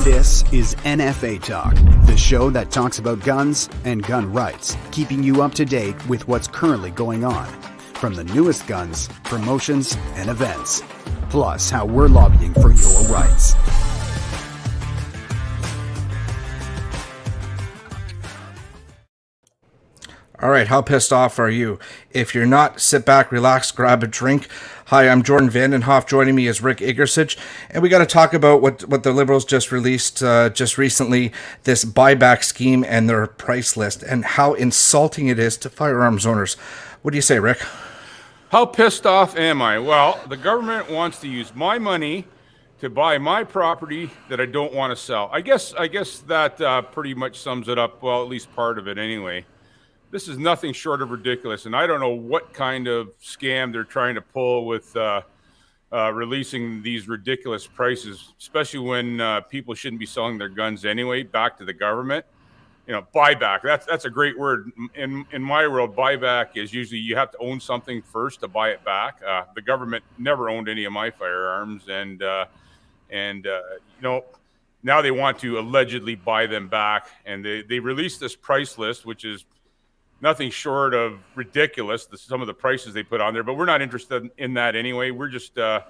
This is NFA Talk, the show that talks about guns and gun rights, keeping you up to date with what's currently going on, from the newest guns, promotions, and events, plus how we're lobbying for your rights. All right, how pissed off are you? If you're not, sit back, relax, grab a drink. Hi, I'm Jordan Vandenhoff. Joining me is Rick Iggersich, and we got to talk about what the Liberals just released just recently, this buyback scheme and their price list, and how insulting it is to firearms owners. What do you say, Rick? How pissed off am I? Well, the government wants to use my money to buy my property that I don't want to sell. I guess that pretty much sums it up. Well, at least part of it anyway. This is nothing short of ridiculous, and I don't know what kind of scam they're trying to pull with releasing these ridiculous prices, especially when people shouldn't be selling their guns anyway back to the government. You know, buyback, that's a great word. In my world, buyback is usually you have to own something first to buy it back. The government never owned any of my firearms, and you know, now they want to allegedly buy them back, and they released this price list, which is nothing short of ridiculous, some of the prices they put on there, but we're not interested in that anyway. We're just I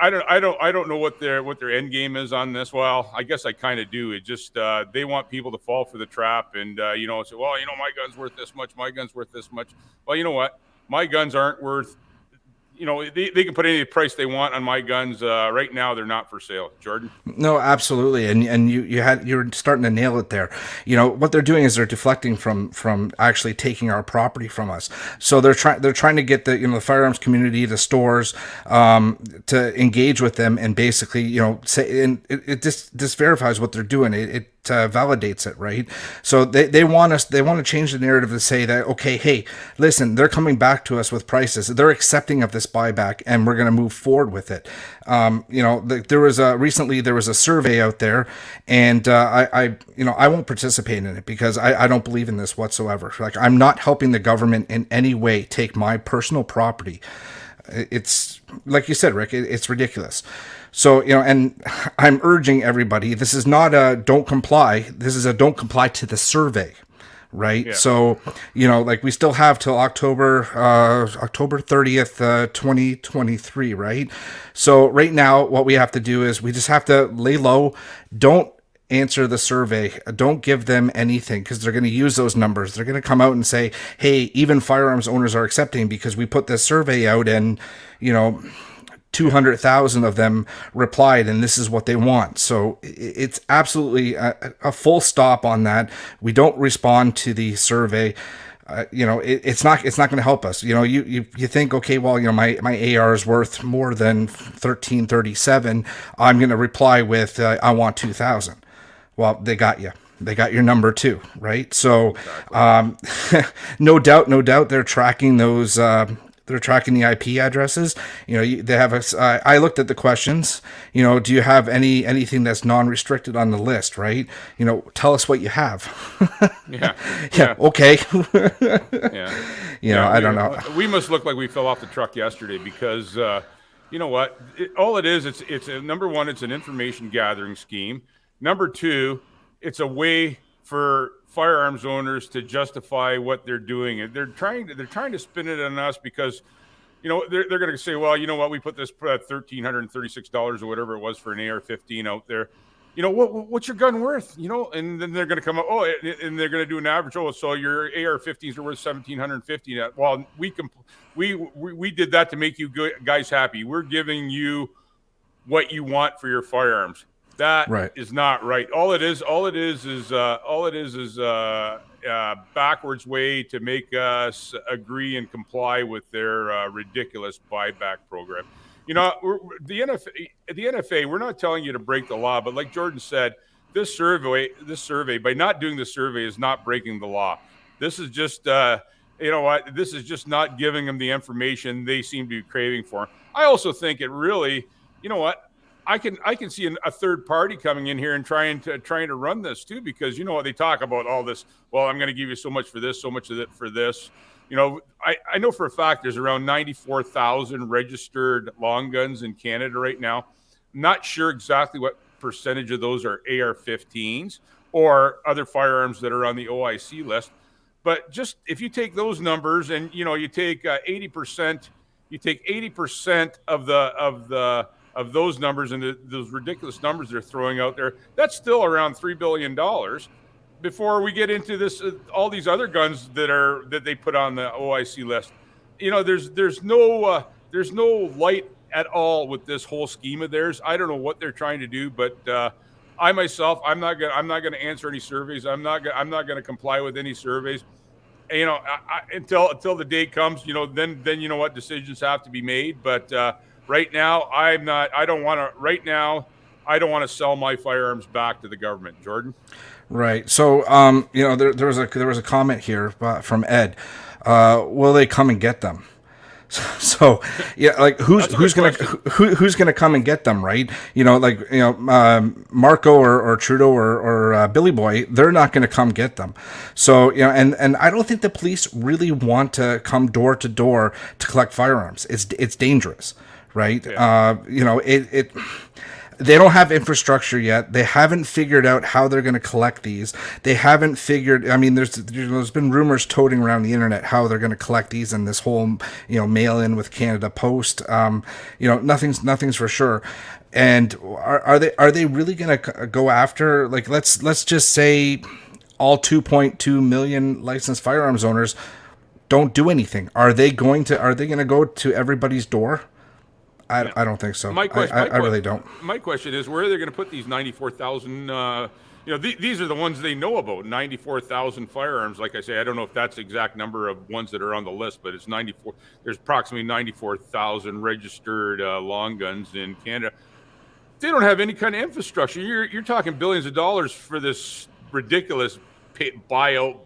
don't know what their end game is on this. Well, I guess I kind of do. It just they want people to fall for the trap and say, well, my gun's worth this much, my gun's worth this much. Well, you know what? My guns aren't worth. They can put any price they want on my guns. Right now, they're not for sale. Jordan? No, absolutely, and you're starting to nail it there. What they're doing is they're deflecting from actually taking our property from us. So they're trying to get the firearms community, the stores, to engage with them and basically say, and it just verifies what they're doing. It validates it, right? So they want to change the narrative to say that, okay, hey, listen, they're coming back to us with prices. They're accepting of this buyback, and we're going to move forward with it. There was a survey out there, and I won't participate in it because I don't believe in this whatsoever. Like, I'm not helping the government in any way take my personal property. It's like you said, Rick, it's ridiculous. So, and I'm urging everybody, this is not a don't comply. This is a don't comply to the survey, right? Yeah. So, we still have till October 30th, 2023, right? So right now, what we have to do is we just have to lay low. Don't answer the survey. Don't give them anything because they're going to use those numbers. They're going to come out and say, hey, even firearms owners are accepting because we put this survey out and, 200,000 of them replied, and this is what they want. So it's absolutely a full stop on that. We don't respond to the survey. It's not going to help us. You think, okay, well, my AR is worth more than 1337. I'm going to reply with, I want 2,000. Well, they got you. They got your number too, right? So, exactly. no doubt, they're tracking those. They're tracking the IP addresses. They have I looked at the questions. Do you have anything that's non-restricted on the list? Right? Tell us what you have. Yeah. Okay. Yeah. I don't know. We must look like we fell off the truck yesterday because you know what? All it is, it's number one, it's an information gathering scheme. Number two, it's a way for firearms owners to justify what they're doing, and they're trying to spin it on us because, they're going to say, well, you know what, we put this $1,336 or whatever it was for an AR-15 out there. What's your gun worth? And then they're going to come up, and they're going to do an average. So your AR-15s are worth $1,750. Well, we did that to make you guys happy. We're giving you what you want for your firearms. That right. Is not right. All it is backwards way to make us agree and comply with their ridiculous buyback program. The NFA, we're not telling you to break the law, but like Jordan said, this survey, by not doing the survey, is not breaking the law. This is just, this is just not giving them the information they seem to be craving for. I also think it really, I can see a third party coming in here and trying to run this too, because they talk about all this. Well, I'm going to give you so much for this, so much of it for this. I know for a fact there's around 94,000 registered long guns in Canada right now. I'm not sure exactly what percentage of those are AR-15s or other firearms that are on the OIC list. But just if you take those numbers and you take 80%, you take 80% of those numbers and those ridiculous numbers they're throwing out there, that's still around $3 billion before we get into this all these other guns that they put on the OIC list. There's no light at all with this whole scheme of theirs. I don't know what they're trying to do, but I myself, I'm not gonna answer any surveys. I'm not gonna comply with any surveys. Until the day comes, then what, decisions have to be made. But right now, I don't want to sell my firearms back to the government, Jordan. Right. So, there was a comment here from Ed. Will they come and get them? So yeah, like who's gonna come and get them, right? Marco or Trudeau or Billy Boy, they're not gonna come get them. So and I don't think the police really want to come door to door to collect firearms. It's dangerous, right? Yeah. They don't have infrastructure yet. They haven't figured out how they're going to collect these. They haven't figured. I mean, there's been rumors toting around the internet how they're going to collect these and this whole mail in with Canada Post. Nothing's for sure. And are they really going to go after, like, let's just say all 2.2 million licensed firearms owners don't do anything? Are they going to go to everybody's door? I don't think so. I really don't. My question is, where are they going to put these 94,000? These are the ones they know about. 94,000 firearms. Like I say, I don't know if that's the exact number of ones that are on the list, but it's 94. There's approximately 94,000 registered long guns in Canada. They don't have any kind of infrastructure. You're talking billions of dollars for this ridiculous buyout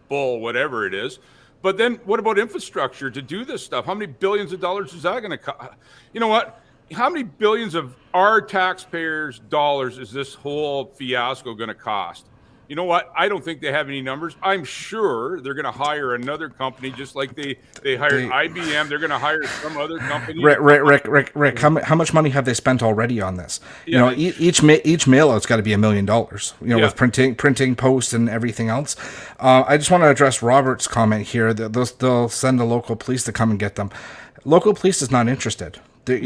bull, whatever it is. But then what about infrastructure to do this stuff? How many billions of dollars is that going to cost? You know what? How many billions of our taxpayers' dollars is this whole fiasco going to cost? You know what? I don't think they have any numbers. I'm sure they're going to hire another company, just like they hired IBM. They're going to hire some other company. Rick, how much money have they spent already on this? Yeah. Each mail out's got to be $1 million. With printing, post, and everything else. I just want to address Robert's comment here that they'll send the local police to come and get them. Local police is not interested. They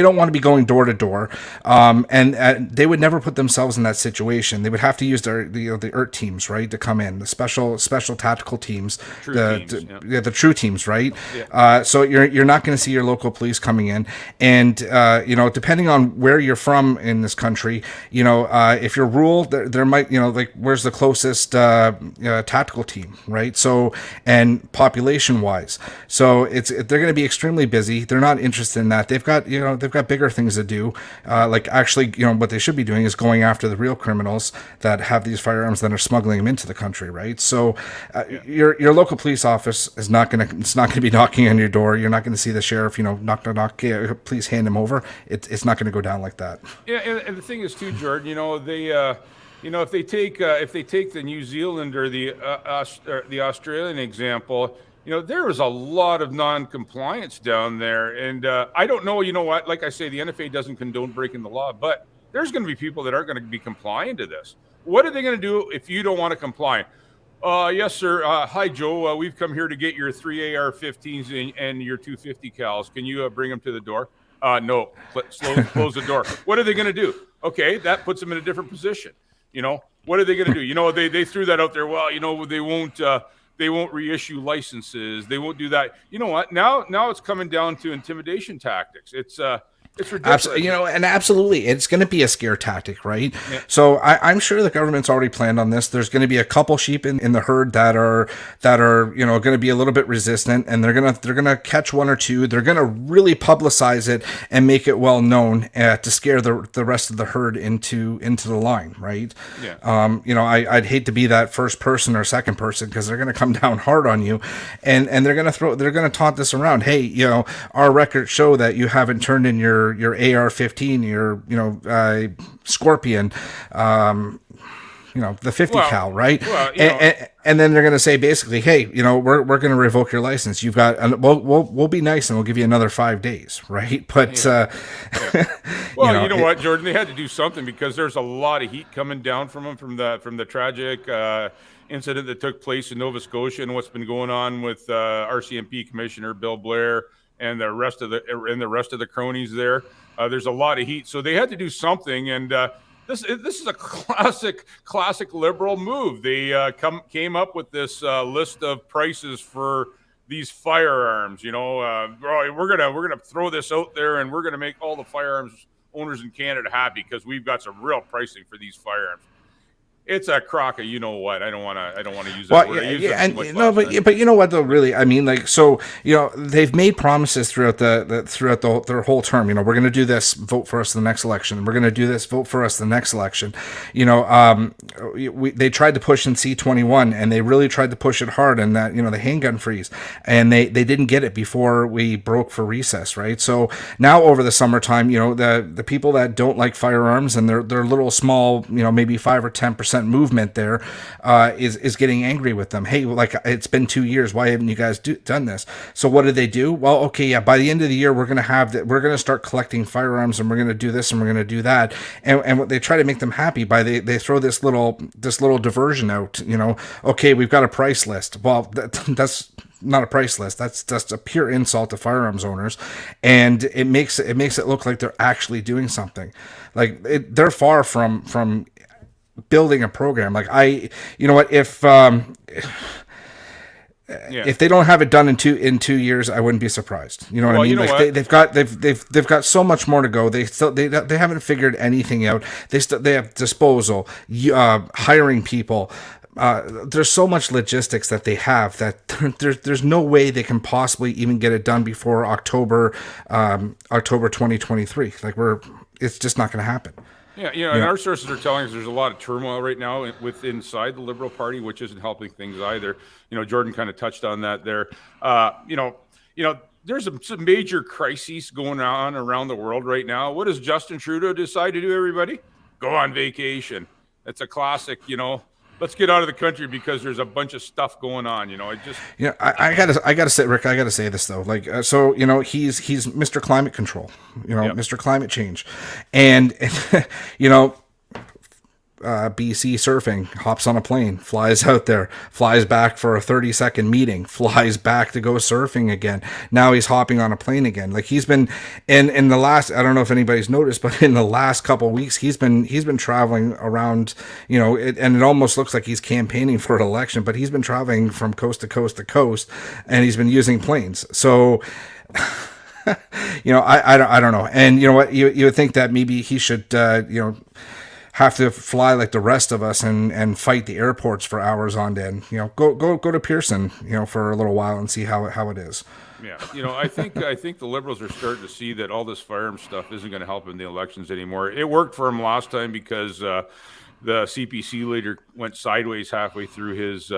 don't want to be going door to door, and they would never put themselves in that situation. They would have to use the ERT teams, right, to come in, the special tactical teams, the true teams, right? Yeah. So you're not going to see your local police coming in, and depending on where you're from in this country, if you're rural, there might where's the closest tactical team, right? So, and population wise, so they're going to be extremely busy. They're not interested in that. They've got bigger things to do. What they should be doing is going after the real criminals that have these firearms that are smuggling them into the country, right? So, your local police office is not going to be knocking on your door. You're not going to see the sheriff, knock, please hand him over. It's not going to go down like that. Yeah, and the thing is too, Jordan. If they take the New Zealand or the Australian example. There was a lot of non-compliance down there. And I don't know, what, like I say, the NFA doesn't condone breaking the law, but there's going to be people that aren't going to be complying to this. What are they going to do if you don't want to comply? Yes, sir. Hi, Joe. We've come here to get your 3 AR-15s and your 250 cals. Can you bring them to the door? No. Close the door. What are they going to do? Okay, that puts them in a different position. What are they going to do? They threw that out there. Well, they won't reissue licenses. They won't do that. You know what? Now it's coming down to intimidation tactics. It's ridiculous. Absolutely, it's going to be a scare tactic, right? Yeah. So I'm sure the government's already planned on this. There's going to be a couple sheep in the herd that are going to be a little bit resistant, and they're gonna catch one or two. They're going to really publicize it and make it well known to scare the rest of the herd into the line, right? Yeah. I'd hate to be that first person or second person because they're going to come down hard on you, and they're going to taunt this around. Hey, our records show that you haven't turned in your AR-15, your Scorpion, the 50 Well, cal, right? well, And then they're going to say basically, hey, we're going to revoke your license. You've got, we'll be nice and we'll give you another 5 days, right? But well, you know what, Jordan, they had to do something because there's a lot of heat coming down from them from the tragic incident that took place in Nova Scotia and what's been going on with RCMP Commissioner Bill Blair and the rest of the cronies there. There's a lot of heat, so they had to do something, and this is a classic liberal move. They came up with this list of prices for these firearms. We're gonna throw this out there, and we're gonna make all the firearms owners in Canada happy because we've got some real pricing for these firearms. It's a crock of what. I don't want to use that word. But you know what though, really, I mean, like, so they've made promises throughout their whole term. We're going to do this, vote for us the next election. We're going to do this, vote for us the next election. They tried to push in C21, and they really tried to push it hard, and that the handgun freeze, and they didn't get it before we broke for recess, right? So now over the summertime, the people that don't like firearms and they're little small, maybe 5 or 10% movement there is getting angry with them. Hey, like, it's been 2 years. Why haven't you guys done this? So what did they do? Well, okay, yeah, by the end of the year, we're going to start collecting firearms, and we're going to do this and we're going to do that. And what they try to make them happy by, they throw this little diversion out, okay, we've got a price list. Well, that's not a price list. That's just a pure insult to firearms owners, and it makes it look like they're actually doing something. Like, they're far from building a program. Like, if they don't have it done in 2 years, I wouldn't be surprised. You know what I mean? Like, they've got so much more to go. They haven't figured anything out. They have disposal, hiring people. There's so much logistics that they have that there's no way they can possibly even get it done before October 2023. Like, it's just not going to happen. Yeah, and our sources are telling us there's a lot of turmoil right now inside the Liberal Party, which isn't helping things either. Jordan kind of touched on that there. There's some major crises going on around the world right now. What does Justin Trudeau decide to do, everybody? Go on vacation. That's a classic, let's get out of the country because there's a bunch of stuff going on. I gotta say, Rick, I gotta say this though. Like, he's Mr. Climate Control, yep. Mr. Climate Change, and BC surfing, hops on a plane, flies out there, flies back for a 30-second meeting, flies back to go surfing again. Now he's hopping on a plane again. Like, he's been in the last, I don't know if anybody's noticed, but in the last couple of weeks, he's been traveling around, and it almost looks like he's campaigning for an election, but he's been traveling from coast to coast to coast, and he's been using planes. So I don't know. And you know what, you would think that maybe he should have to fly like the rest of us and fight the airports for hours on end. Go to Pearson, for a little while and see how it is. Yeah, I think the Liberals are starting to see that all this firearms stuff isn't going to help in the elections anymore. It worked for him last time because the CPC leader went sideways halfway through his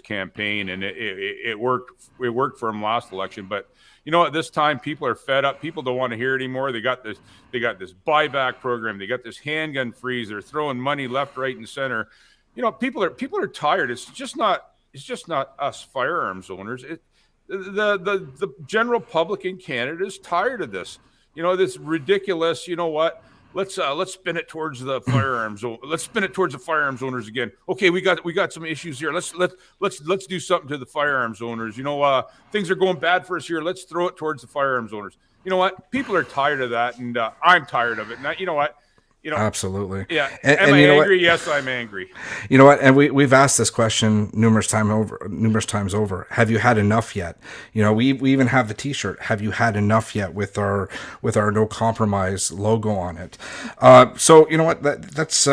campaign, and it worked for him last election. But at this time, people are fed up. People don't want to hear it anymore. They got this buyback program. They got this handgun freeze. They're throwing money left, right, and center. People are tired. It's just not us firearms owners. The general public in Canada is tired of this. This ridiculous. Let's spin it towards the firearms. Let's spin it towards the firearms owners again. Okay, we got some issues here. Let's do something to the firearms owners. Things are going bad for us here. Let's throw it towards the firearms owners. You know what? People are tired of that, and I'm tired of it. And you know what? Absolutely. Yeah. Am I angry? Yes, I'm angry. You know what? And we've asked this question numerous times over. Have you had enough yet? We even have the T-shirt. Have you had enough yet with our no compromise logo on it? So you know what? Let's.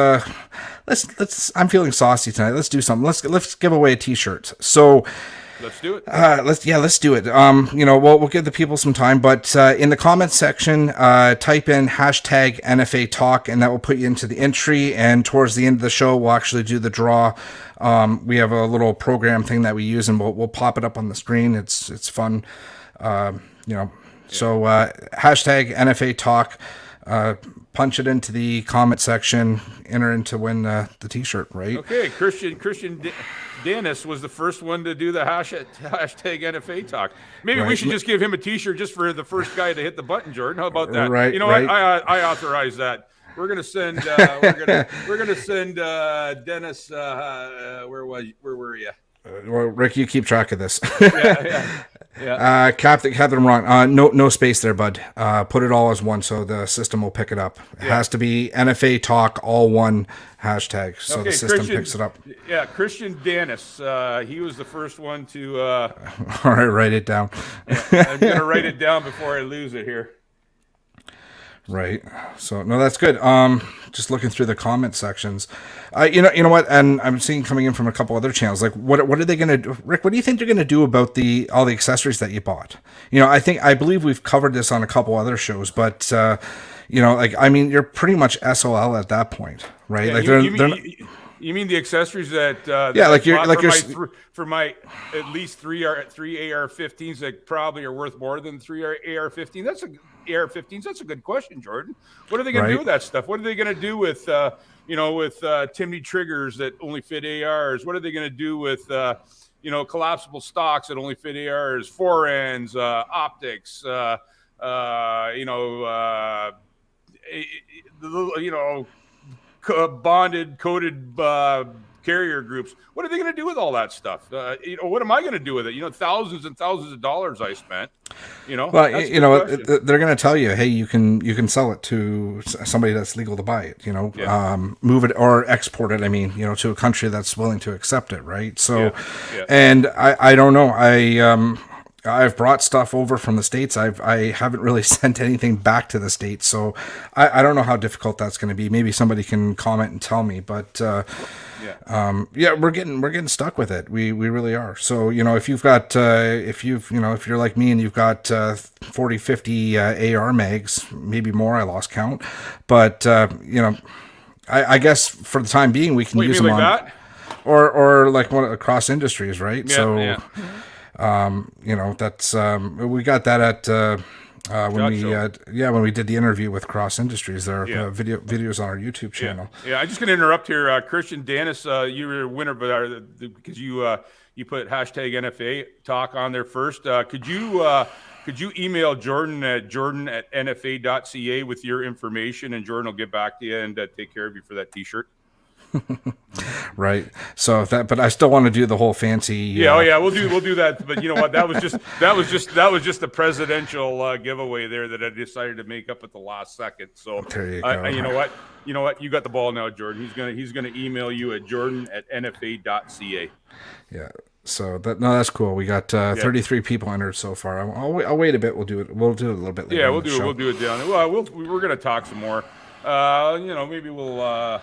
I'm feeling saucy tonight. Let's do something. Let's give away a T-shirt. So. Let's do it. Let's do it. We'll give the people some time, but in the comments section, type in hashtag NFA talk, and that will put you into the entry. And towards the end of the show, we'll actually do the draw. We have a little program thing that we use, and we'll pop it up on the screen. It's fun. So hashtag NFA talk. punch it into the comment section, enter in to win the t-shirt, right? Okay, Christian Dennis was the first one to do the hashtag NFA talk. Maybe we should just give him a t-shirt just for the first guy to hit the button, Jordan. How about that? Right, you know right. what? I authorize that. We're gonna send we're gonna send Dennis. Where were you? Well, Rick, you keep track of this. Yeah. Captain, I'm wrong. No space there, bud. Put it all as one, so the system will pick it up. It has to be NFA talk, all one hashtag, so the system picks it up. Yeah, Christian Dennis. He was the first one to. All right, write it down. I'm gonna write it down before I lose it here. Right. So no, that's good. Just looking through the comment sections, you know what? And I'm seeing coming in from a couple other channels. Like, what are they going to do, Rick? What do you think they're going to do about all the accessories that you bought? I believe we've covered this on a couple other shows, but you're pretty much SOL at that point, right? Yeah, you mean the accessories that for my at least three AR-15s that probably are worth more than three AR-15? That's AR-15s. That's a good question, Jordan. What are they going to do with that stuff? What are they going to do with Timney triggers that only fit ARs? What are they going to do with collapsible stocks that only fit ARs, forends, optics, bonded, coated carrier groups? What are they going to do with all that stuff? What am I going to do with it? Thousands and thousands of dollars I spent. Well, they're going to tell you, hey, you can sell it to somebody that's legal to buy it. Move it or export it. To a country that's willing to accept it, right? So, and I don't know. I've brought stuff over from the States. I haven't really sent anything back to the States, so I don't know how difficult that's going to be. Maybe somebody can comment and tell me, but we're getting stuck with it. We really are. So if you've got if you're like me and you've got 40, 50 AR mags, maybe more. I lost count, but I guess for the time being we can use them on that? or like one across industries, right? Yeah, that's we got that at when we did the interview with Cross Industries. There are videos on our YouTube channel. Yeah, I'm just going to interrupt here. Christian Dennis, you were a winner, but because you put hashtag NFA talk on there first. Could you email Jordan at nfa.ca with your information, and Jordan will get back to you and take care of you for that T-shirt. Right. So but I still want to do the whole fancy. We'll do that. But you know what? That was just the presidential giveaway there that I decided to make up at the last second. So there you go. You know what? You got the ball now, Jordan. He's gonna email you at jordan@nfa.ca. Yeah. So that's cool. We got 33 people entered so far. I'll wait a bit. We'll do it a little bit later. Yeah, we'll do it down there. Well, we're gonna talk some more. Maybe we'll.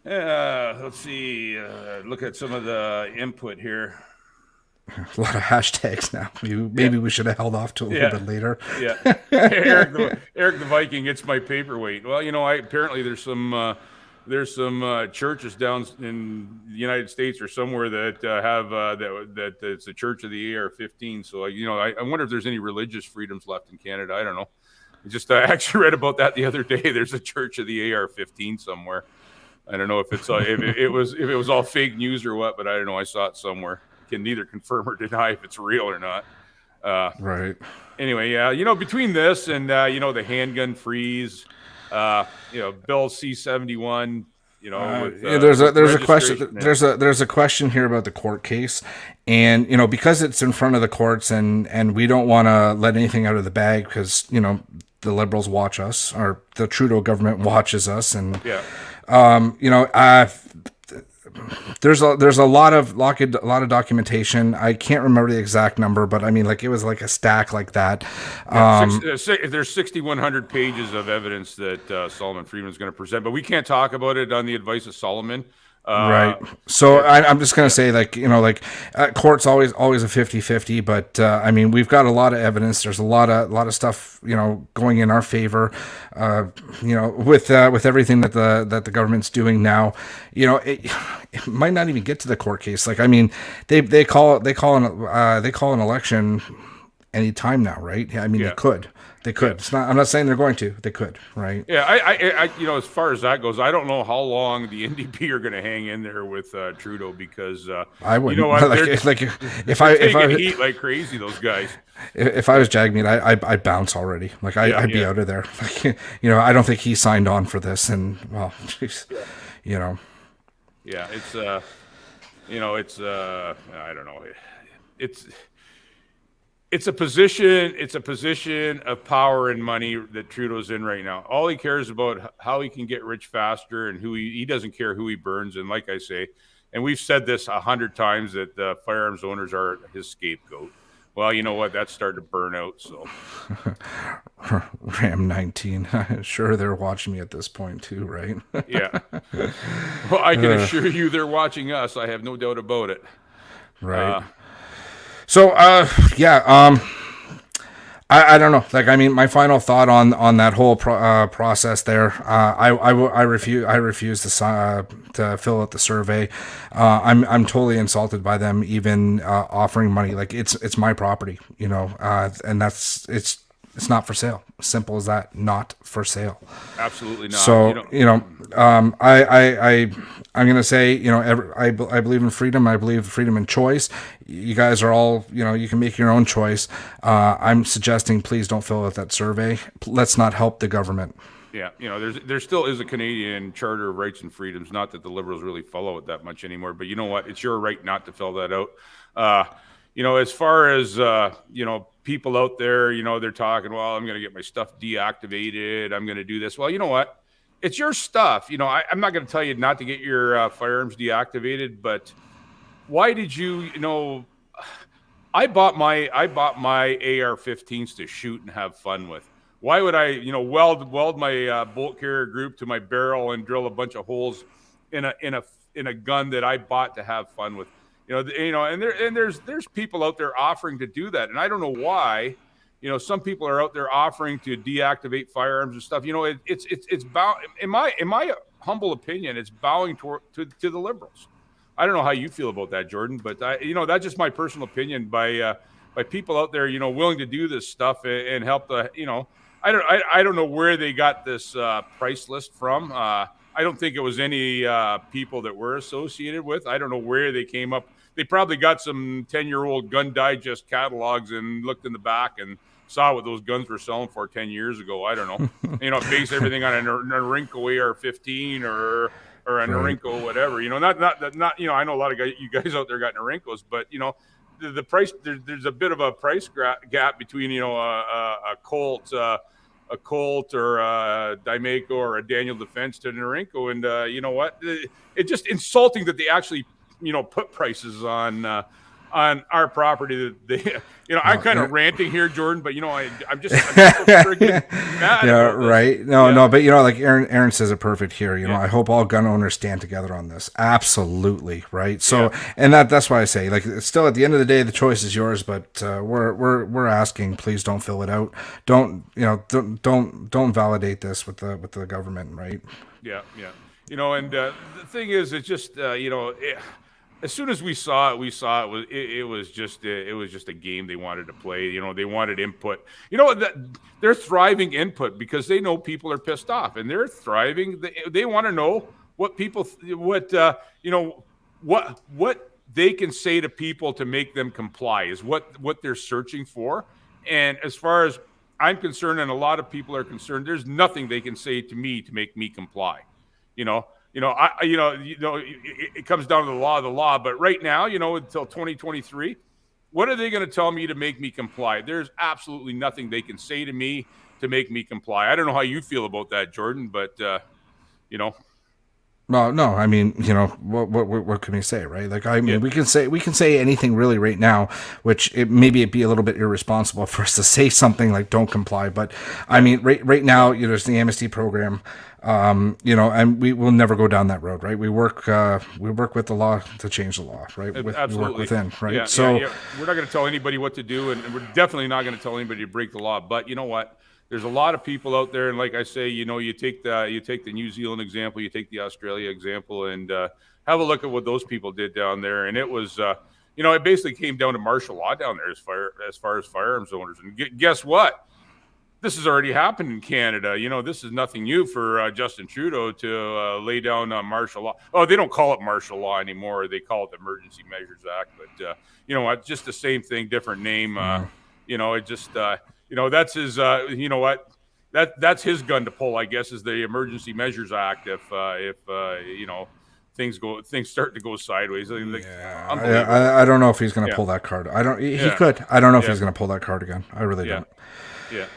Let's see. Look at some of the input here. A lot of hashtags now. Maybe we should have held off to a little bit later. Yeah. Eric the Viking gets my paperweight. Well, apparently there's some churches down in the United States or somewhere that have that it's the Church of the AR-15. So I wonder if there's any religious freedoms left in Canada. I don't know. I actually read about that the other day. There's a Church of the AR-15 somewhere. I don't know if it's if it was all fake news or what, but I don't know. I saw it somewhere. Can neither confirm or deny if it's real or not. Right. Anyway, between this and the handgun freeze, Bill C-71, there's a question. There's a question here about the court case, and because it's in front of the courts, and we don't want to let anything out of the bag because the Liberals watch us, or the Trudeau government watches us, and there's a lot of documentation. I can't remember the exact number, but it was like a stack like that. There's 6,100 pages of evidence that Solomon Friedman is going to present, but we can't talk about it on the advice of Solomon. Right. So I'm just going to say, court's always a 50-50, but we've got a lot of evidence. There's a lot of stuff, going in our favor, with everything that the government's doing now. It might not even get to the court case. They call an election any time now, right? They could. They could. It's not. I'm not saying they're going to. They could, right? Yeah, I as far as that goes, I don't know how long the NDP are going to hang in there with Trudeau, because I wouldn't. You know what? They're taking heat like crazy. Those guys. If I was Jagmeet, I'd bounce already. Like I'd be out of there. Like, I don't think he signed on for this. And well, geez, Yeah, it's it's I don't know. It's a position of power and money that Trudeau's in right now. All he cares about how he can get rich faster, and who he doesn't care who he burns. And like I say, and we've said this 100 times, that the firearms owners are his scapegoat. Well, you know what? That's starting to burn out. So Ram 19. Sure, they're watching me at this point too, right? Yeah. Well, I can assure you they're watching us. I have no doubt about it. Right. I don't know. Like, I mean, my final thought on that whole process there. I refuse to fill out the survey. I'm totally insulted by them even offering money. Like, it's my property, and it's not for sale. Simple as that. Not for sale. Absolutely not. So I'm going to say, I believe in freedom. I believe freedom and choice. You guys are all, you can make your own choice. I'm suggesting please don't fill out that survey. Let's not help the government. Yeah, there still is a Canadian Charter of Rights and Freedoms. Not that the Liberals really follow it that much anymore, but you know what? It's your right not to fill that out. As far as people out there, they're talking, well, I'm going to get my stuff deactivated. I'm going to do this. Well, you know what? It's your stuff. I'm not going to tell you not to get your firearms deactivated, but why did you, I bought my AR-15s to shoot and have fun with. Why would I, weld my bolt carrier group to my barrel and drill a bunch of holes in a gun that I bought to have fun with? And there's people out there offering to do that, and I don't know why. Some people are out there offering to deactivate firearms and stuff. It's bound, in my humble opinion, it's bowing to the Liberals. I don't know how you feel about that, Jordan, but that's just my personal opinion. By people out there, willing to do this stuff and help the, I don't know where they got this price list from. I don't think it was any people that we're associated with. I don't know where they came up. They probably got some 10-year-old Gun Digest catalogs and looked in the back and saw what those guns were selling for 10 years ago. I don't know. Base everything on a Norinco AR-15 or a Norinco, whatever. Not. I know a lot of you guys out there got Norincos, but the price. There's a bit of a price gap between a Colt or a Dymaco or a Daniel Defense to Norinco, and you know what? It's just insulting that they actually put prices on our property that they. I'm kind of ranting here, Jordan, but I'm just so friggin' mad. Yeah, right. No, but like Aaron says it perfect here. I hope all gun owners stand together on this. Absolutely, right. So, and that's why I say, like, still at the end of the day, the choice is yours. But we're asking, please don't fill it out. Don't validate this with the government, right? Yeah. And the thing is, it's just as soon as we saw it, it was just a game they wanted to play. They wanted input. They're thriving input because they know people are pissed off, and they're thriving. They want to know what people, what they can say to people to make them comply is what they're searching for. And as far as I'm concerned, and a lot of people are concerned, there's nothing they can say to me to make me comply. It comes down to the law. But right now, until 2023, what are they going to tell me to make me comply? There's absolutely nothing they can say to me to make me comply. I don't know how you feel about that, Jordan, but Well, no, I mean, what can we say, right? Like, I mean, we can say anything really right now, which it'd be a little bit irresponsible for us to say something like don't comply. But I mean, right now, there's the amnesty program, and we will never go down that road, right? We work with the law to change the law, right? We work within, right? Yeah, so we're not going to tell anybody what to do, and we're definitely not going to tell anybody to break the law. But you know what? There's a lot of people out there, and like I say, you take the New Zealand example, you take the Australia example, and have a look at what those people did down there. And it was, it basically came down to martial law down there as far as firearms owners. And guess what? this has already happened in Canada. This is nothing new for Justin Trudeau to lay down martial law. Oh, they don't call it martial law anymore. They call it the Emergency Measures Act. But you know what? Just the same thing, different name. It just that's his. You know what? That's his gun to pull, I guess, is the Emergency Measures Act. If things start to go sideways. I don't know if he's going to pull that card. He could. I don't know if he's going to pull that card again. I really don't. Yeah.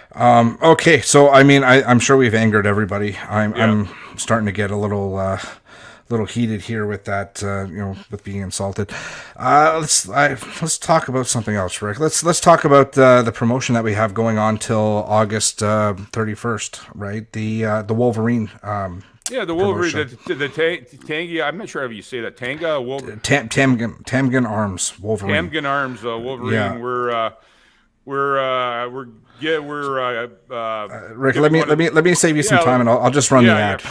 Okay. So, I mean, I'm sure we've angered everybody. I'm starting to get a little heated here with that, with being insulted. Let's talk about something else, Rick. Let's talk about the promotion that we have going on till August 31st, right? The Wolverine. The Wolverine, the Tanga. I'm not sure how you say that. Tanga, Wolverine. Tamgan Arms, Wolverine. Tamgan Arms, Wolverine. Yeah. We're Rick, let me save you some time, and I'll just run the ad.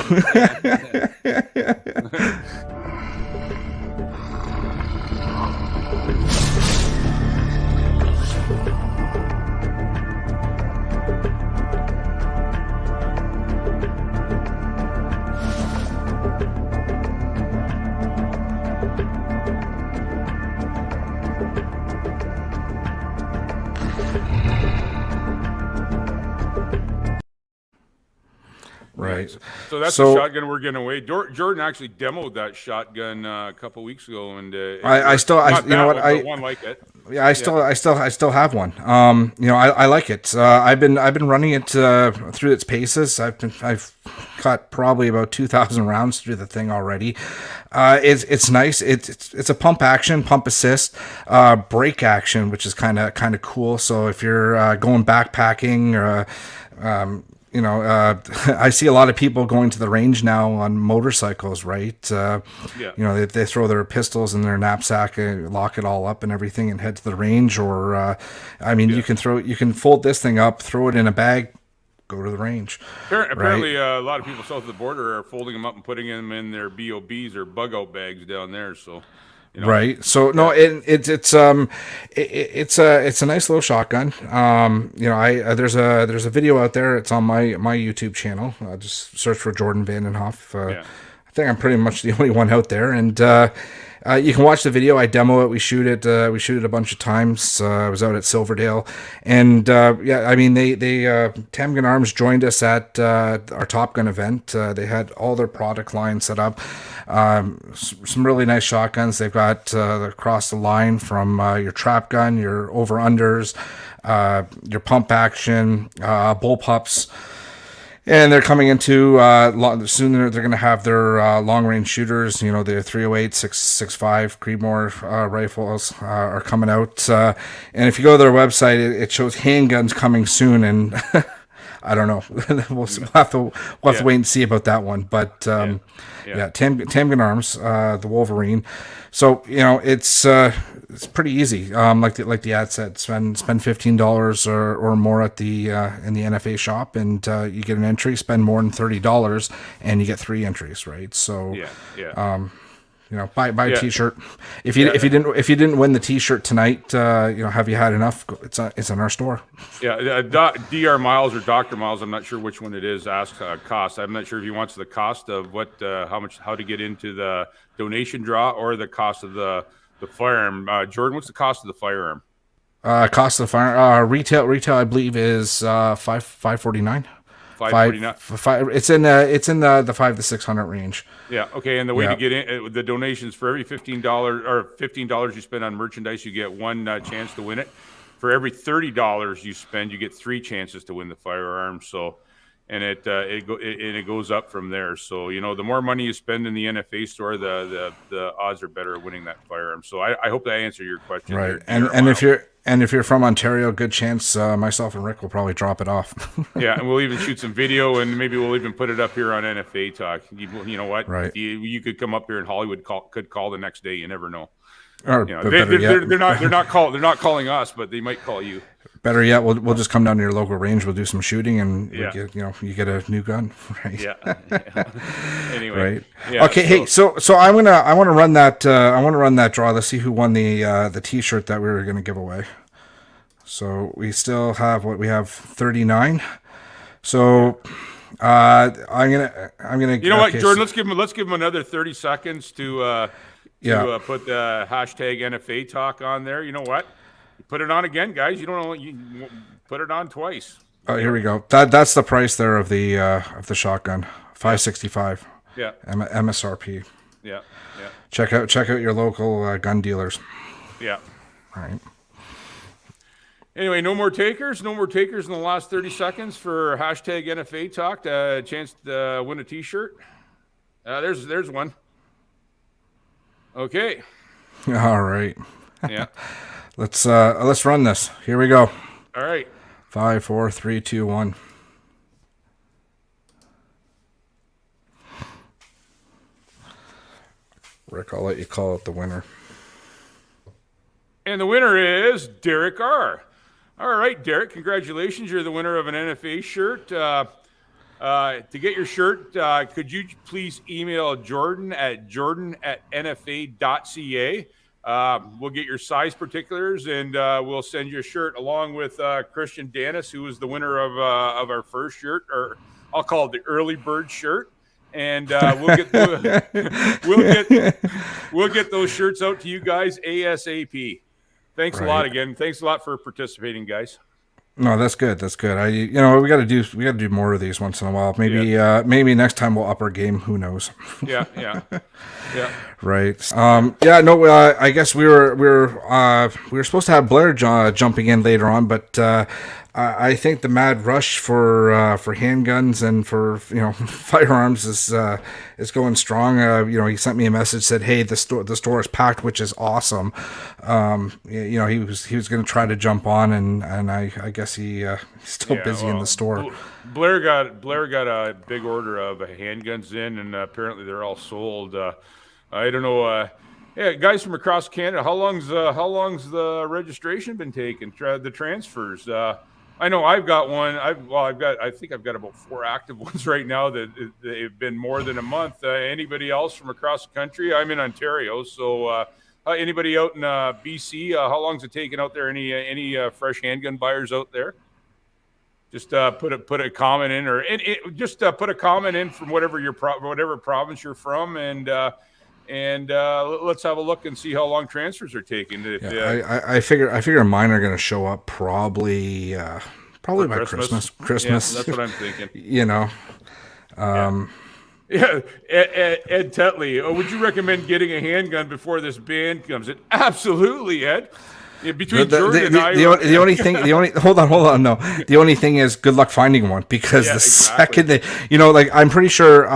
Right. So that's the shotgun we're getting away. Jordan actually demoed that shotgun a couple weeks ago, and one like it. Yeah, I still have one. I like it. I've been running it through its paces. I've cut probably about 2,000 rounds through the thing already. It's nice. It's a pump action, pump assist, brake action, which is kind of cool. So if you're going backpacking, I see a lot of people going to the range now on motorcycles, right? They throw their pistols in their knapsack, lock it all up and everything, and head to the range. Or, you can fold this thing up, throw it in a bag, go to the range. Apparently, a lot of people south of the border are folding them up and putting them in their BOBs or bug out bags down there. So. Right. So no, it's a nice little shotgun. There's a video out there. It's on my YouTube channel. Just search for Jordan Vandenhoff. I think I'm pretty much the only one out there, and you can watch the video. I demo it. We shoot it a bunch of times. I was out at Silverdale, and they Tamgan Arms joined us at our Top Gun event. They had all their product line set up. Some really nice shotguns. They've got across the line from your trap gun, your over-unders, your pump action, bullpups. And they're coming into soon. They're going to have their long-range shooters. The 308, 6.65 Creedmoor rifles are coming out. And if you go to their website, it shows handguns coming soon. And I don't know. We'll have to wait and see about that one. But Tamgan Arms, the Wolverine. So it's pretty easy. Like the ad said, spend $15 or more at the in the NFA shop, and you get an entry. Spend more than $30, and you get 3 entries. Right. So buy a T-shirt. If you didn't win the T-shirt tonight, have you had enough? It's in our store. Yeah, Dr. Miles or Dr. Miles, I'm not sure which one it is. Ask cost. I'm not sure if he wants the cost of how to get into the donation draw, or the cost of the firearm. Jordan, what's the cost of the firearm? Cost of the firearm retail I believe is $549. $549. It's in the $500 to $600 range. Yeah. Okay. And the way to get in, the donations, for every $15 you spend on merchandise, you get one chance to win it. For every $30 you spend, you get 3 chances to win the firearm. So, and it goes up from there. So the more money you spend in the NFA store, the odds are better of winning that firearm. So I hope that answered your question. Right. And if you're from Ontario, good chance myself and Rick will probably drop it off. Yeah, and we'll even shoot some video, and maybe we'll even put it up here on NFA Talk. You know what? Right. You could come up here, and Hollywood could call the next day. You never know. Or they're not calling us, but they might call you. Better yet, we'll just come down to your local range. We'll do some shooting, and you get a new gun, right? Yeah. Anyway. Right. Yeah, okay. So I want to run that. I want to run that draw. Let's see who won the T-shirt that we were going to give away. So we still have we have 39. So I'm gonna. You know what, Jordan? Let's give him another 30 seconds to put the hashtag NFA talk on there. You know what? You put it on again, guys. You put it on twice. Oh, here we go. That's the price there of the shotgun, $565. Yeah. MSRP. Yeah. Check out your local gun dealers. Yeah. All right. Anyway, no more takers in the last 30 seconds for hashtag NFA talk. A chance to win a T-shirt. There's one. Okay. All right. Yeah. Let's run this. Here we go. All right. 5, 4, 3, 2, 1. Rick, I'll let you call it the winner. And the winner is Derek R. All right, Derek, congratulations. You're the winner of an NFA shirt. To get your shirt, could you please email Jordan at nfa.ca. We'll get your size particulars, and we'll send you a shirt along with Christian Danis, who was the winner of our first shirt, or I'll call it the early bird shirt. And we'll get those shirts out to you guys ASAP. Thanks a lot again. Thanks a lot for participating, guys. No, that's good. That's good. We got to do more of these once in a while. Maybe next time we'll up our game. Who knows? Yeah. Right. I guess we were supposed to have Blair jumping in later on, but I think the mad rush for handguns and for firearms is going strong. He sent me a message, said, "Hey, the store is packed," which is awesome. He was going to try to jump on, and I guess he's still busy in the store. Blair got a big order of handguns in, and apparently they're all sold. I don't know. Guys from across Canada, how long's the registration been taking? The transfers. I know I've got one. I think I've got about 4 active ones right now that they've been more than a month. Anybody else from across the country? I'm in Ontario, so anybody out in BC? How long's it taking out there? Any fresh handgun buyers out there? Just put a comment in, or put a comment in from whatever province you're from, and let's have a look and see how long transfers are taking. I figure mine are going to show up probably by Christmas. Yeah, that's what I'm thinking. Ed Tetley, would you recommend getting a handgun before this ban comes in? Absolutely, Ed. Yeah, between Jordan and I, the only thing is good luck finding one, because second I'm pretty sure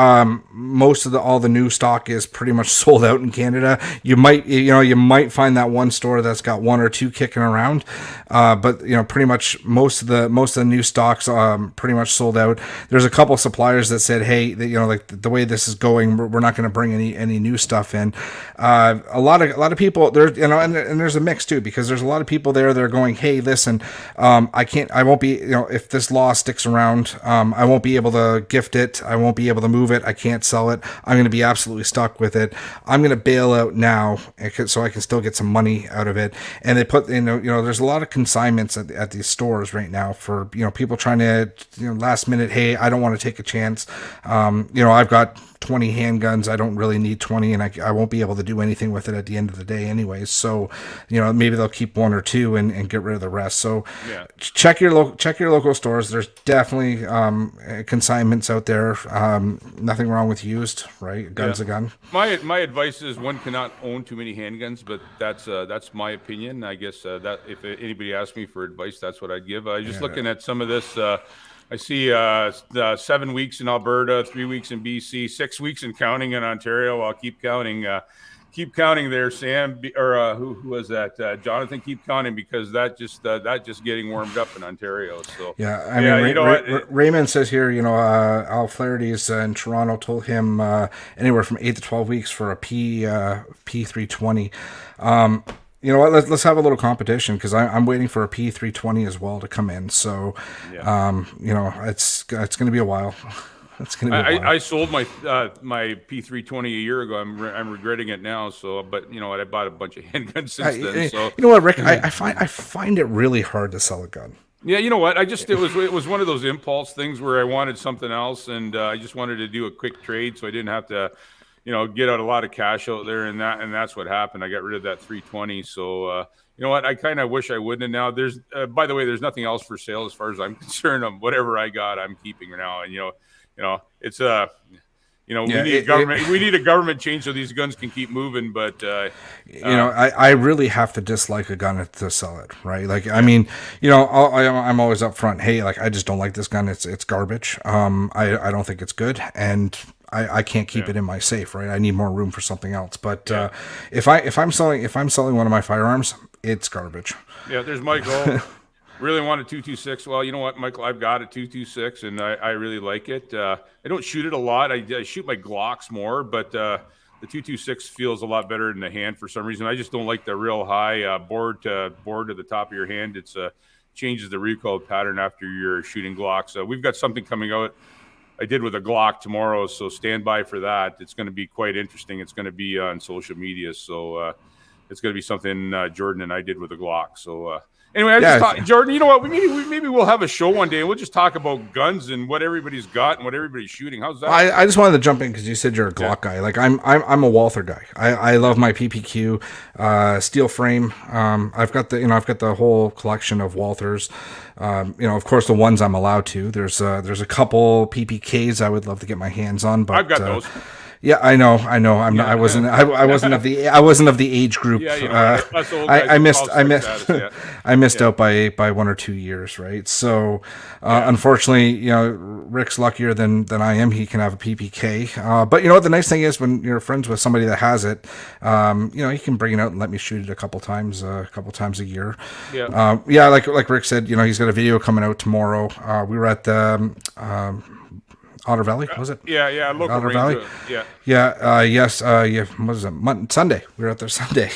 most of all the new stock is pretty much sold out in Canada. You might find that one store that's got 1 or 2 kicking around, but pretty much most of the new stocks pretty much sold out. There's a couple suppliers that said, hey, the way this is going, we're not going to bring any new stuff in. A lot of people there, and there's a mix too, because there's a lot of people there that are going, hey, listen, I won't be, if this law sticks around, I won't be able to gift it. I won't be able to move it. I can't sell it. I'm going to be absolutely stuck with it. I'm going to bail out now so I can still get some money out of it. And they put, there's a lot of consignments at these stores right now for, people trying to, last minute, hey, I don't want to take a chance. I've got 20 handguns. I don't really need 20, and I won't be able to do anything with it at the end of the day anyways. So, maybe they'll keep 1 or 2 and get rid of the rest. So check your local stores. There's definitely consignments out there. Nothing wrong with used, right? Gun's a gun. My advice is one cannot own too many handguns, but that's my opinion. I guess that if anybody asks me for advice, that's what I'd give. Just looking at some of this, I see 7 weeks in Alberta, 3 weeks in BC, 6 weeks in counting in Ontario. I'll keep counting. Keep counting there, Sam, or who was that? Jonathan, keep counting, because that just getting warmed up in Ontario. So Raymond says here, Al Flaherty's in Toronto told him anywhere from 8 to 12 weeks for a P320. You know what? Let's have a little competition, because I'm waiting for a P320 as well to come in. So, it's going to be a while. It's going to be a while. I sold my my P320 a year ago. I'm regretting it now. So, but you know what? I bought a bunch of handguns since then. So you know what, Rick? I find it really hard to sell a gun. yeah, you know what? It was one of those impulse things where I wanted something else, and I just wanted to do a quick trade, so I didn't have to, you know, get out a lot of cash out there, and that's what happened. I got rid of that 320. So you know what? I kind of wish I wouldn't. And now there's, by the way, there's nothing else for sale as far as I'm concerned. Whatever I got, I'm keeping now. And you know, it's you know, we need government. We need a government change so these guns can keep moving. But you know, I really have to dislike a gun to sell it, right? Like, I mean, you know, I'm always upfront. Hey, like, I just don't like this gun. It's garbage. I don't think it's good, and I can't keep it in my safe, right? I need more room for something else. But if I'm selling one of my firearms, it's garbage. Yeah, there's Michael. Really want a 226. Well, you know what, Michael? I've got a 226, and I really like it. I don't shoot it a lot. I shoot my Glocks more, but the 226 feels a lot better in the hand for some reason. I just don't like the real high board to the top of your hand. It's changes the recoil pattern after you're shooting Glocks. We've got something coming out I did with a Glock tomorrow, so stand by for that. It's going to be quite interesting. It's going to be on social media, so it's going to be something Jordan and I did with a Glock. So anyway, Jordan, you know what? Maybe we'll have a show one day and we'll just talk about guns and what everybody's got and what everybody's shooting. How's that? I just wanted to jump in because you said you're a Glock guy. Like I'm a Walther guy. I love my PPQ steel frame. I've got the whole collection of Walthers. You know, of course, the ones I'm allowed to. There's a couple PPKs I would love to get my hands on, but I've got those. Yeah, I know. I'm not. I wasn't of the age group. Yeah, I missed out by 1 or 2 years, right? So, unfortunately, you know, Rick's luckier than I am. He can have a PPK. But you know what? The nice thing is when you're friends with somebody that has it, you know, he can bring it out and let me shoot it a couple times a year. Yeah. Like Rick said, you know, he's got a video coming out tomorrow. We were at the Otter Valley, was it? Yeah, local Otter Valley. Yes. What was it? Sunday. We were out there Sunday.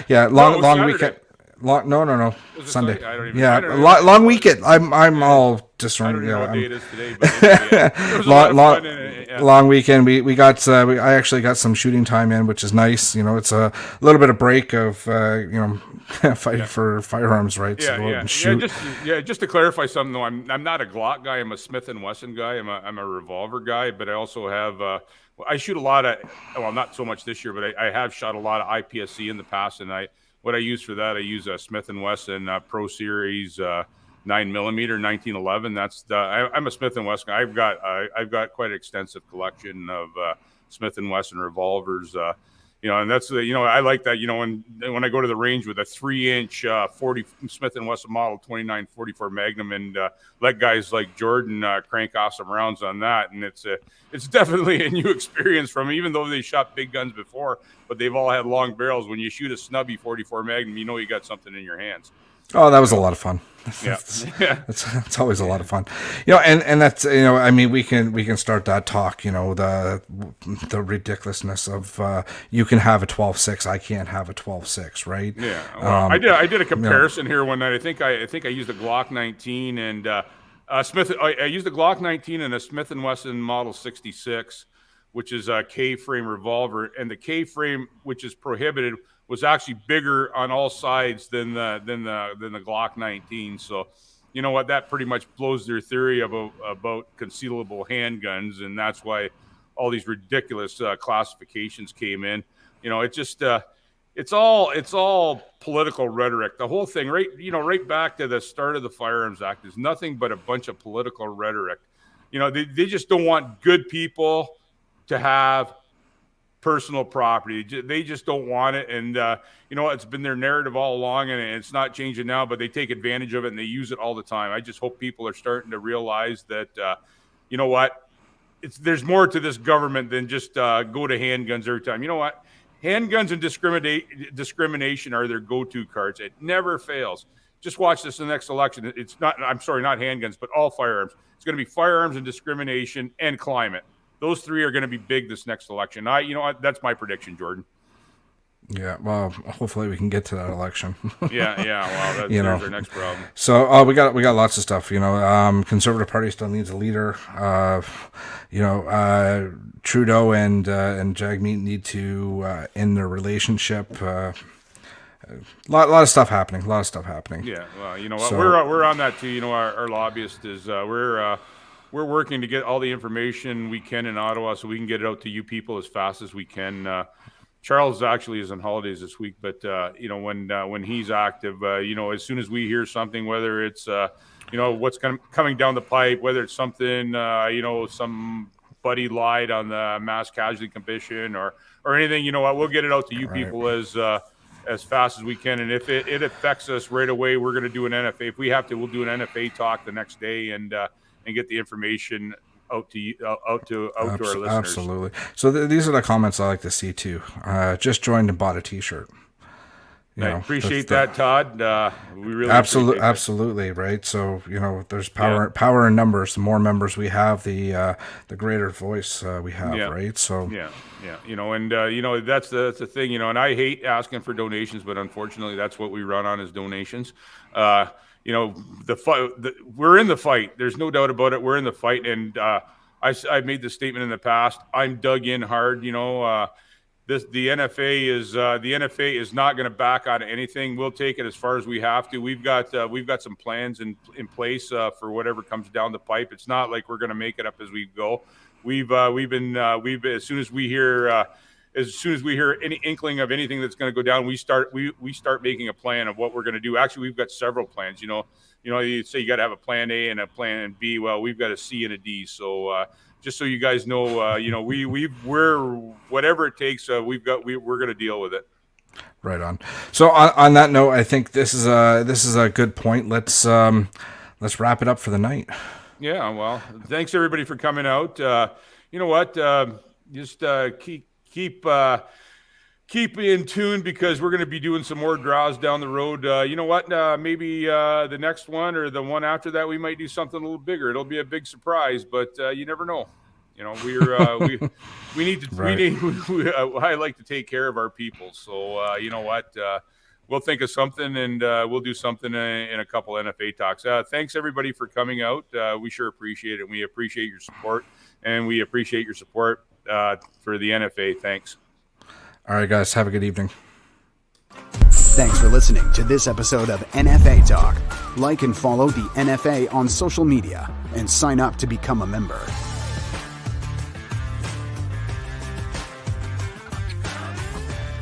Long weekend. No. Sunday. I don't even, long weekend. I'm all disoriented. I don't know what day it is today, but long weekend. I actually got some shooting time in, which is nice. You know, it's a little bit of break of you know, fighting for firearms rights. Just to clarify something though, I'm not a Glock guy. I'm a Smith and Wesson guy. I'm a revolver guy, but I also have I shoot a lot of, well, not so much this year, but I have shot a lot of IPSC in the past, and what I use for that, I use a Smith & Wesson Pro Series 9mm 1911. I'm a Smith & Wesson. I've got quite an extensive collection of Smith & Wesson revolvers. You know, and that's you know, I like that. You know, when I go to the range with a 3-inch 40 Smith & Wesson model 2944 Magnum, and let guys like Jordan crank off some rounds on that, and it's definitely a new experience from, even though they shot big guns before, but they've all had long barrels. When you shoot a snubby 44 Magnum, you know you got something in your hands. Oh, that was a lot of fun. Yeah, it's always a lot of fun. You know, and that's, you know, I mean, we can start that talk. You know, the ridiculousness of you can have a 12.6, I can't have a 12.6 right? Yeah. Well, I did a comparison here one night. I think I used a Glock 19 and Smith. I used a Glock 19 and a Smith & Wesson Model 66, which is a K-frame revolver, and the K-frame, which is prohibited, was actually bigger on all sides than the Glock 19. So, you know what? That pretty much blows their theory about concealable handguns, and that's why all these ridiculous classifications came in. You know, it just it's all political rhetoric. The whole thing, right back to the start of the Firearms Act, is nothing but a bunch of political rhetoric. You know, they just don't want good people to have personal property. They just don't want it. And, you know, it's been their narrative all along, and it's not changing now, but they take advantage of it and they use it all the time. I just hope people are starting to realize that, you know what, there's more to this government than just go to handguns every time. You know what? Handguns and discrimination are their go-to cards. It never fails. Just watch this in the next election. Not handguns, but all firearms. It's going to be firearms and discrimination and climate. Those three are going to be big this next election. You know what? That's my prediction, Jordan. Yeah, well, hopefully we can get to that election. Yeah. Well, that's You know. there's our next problem. So we got lots of stuff. Conservative Party still needs a leader. Trudeau and Jagmeet need to end their relationship. Lot of stuff happening. Yeah. Well, you know what? So- We're on that too. You know, our lobbyist is we're working to get all the information we can in Ottawa so we can get it out to you people as fast as we can. Charles actually is on holidays this week, but when he's active, as soon as we hear something, whether it's what's coming down the pipe, whether it's something somebody lied on the mass casualty commission or anything, you know what, we'll get it out to you people as fast as we can. And if it affects us right away, we're going to do an NFA. If we have to, we'll do an NFA talk the next day and get the information out to our listeners. Absolutely. So these are the comments I like to see too. Just joined and bought a T-shirt. I appreciate that, Todd. We really absolutely right. So there's power in numbers. The more members we have, the greater voice we have. Right. So yeah. That's the thing. And I hate asking for donations, but unfortunately, that's what we run on is donations. The fight. We're in the fight. There's no doubt about it. We're in the fight, and I've made this statement in the past. I'm dug in hard. The NFA is not going to back out of anything. We'll take it as far as we have to. We've got some plans in place for whatever comes down the pipe. It's not like we're going to make it up as we go. We've been as soon as we hear any inkling of anything that's going to go down, we start making a plan of what we're going to do. Actually, we've got several plans. You say you got to have a plan A and a plan B. Well, we've got a C and a D. So just so you guys know, we're whatever it takes. We're going to deal with it. Right on. So on that note, I think this is a good point. Let's wrap it up for the night. Yeah. Well, thanks everybody for coming out. You know what? Just keep in tune because we're going to be doing some more draws down the road. You know what? Maybe the next one or the one after that, we might do something a little bigger. It'll be a big surprise, but you never know. We need to. I like to take care of our people, so you know what? We'll think of something and we'll do something in a couple NFA talks. Thanks everybody for coming out. We sure appreciate it. We appreciate your support, and we appreciate your support for the NFA. Thanks. All right, guys. Have a good evening. Thanks for listening to this episode of NFA Talk. Like and follow the NFA on social media and sign up to become a member.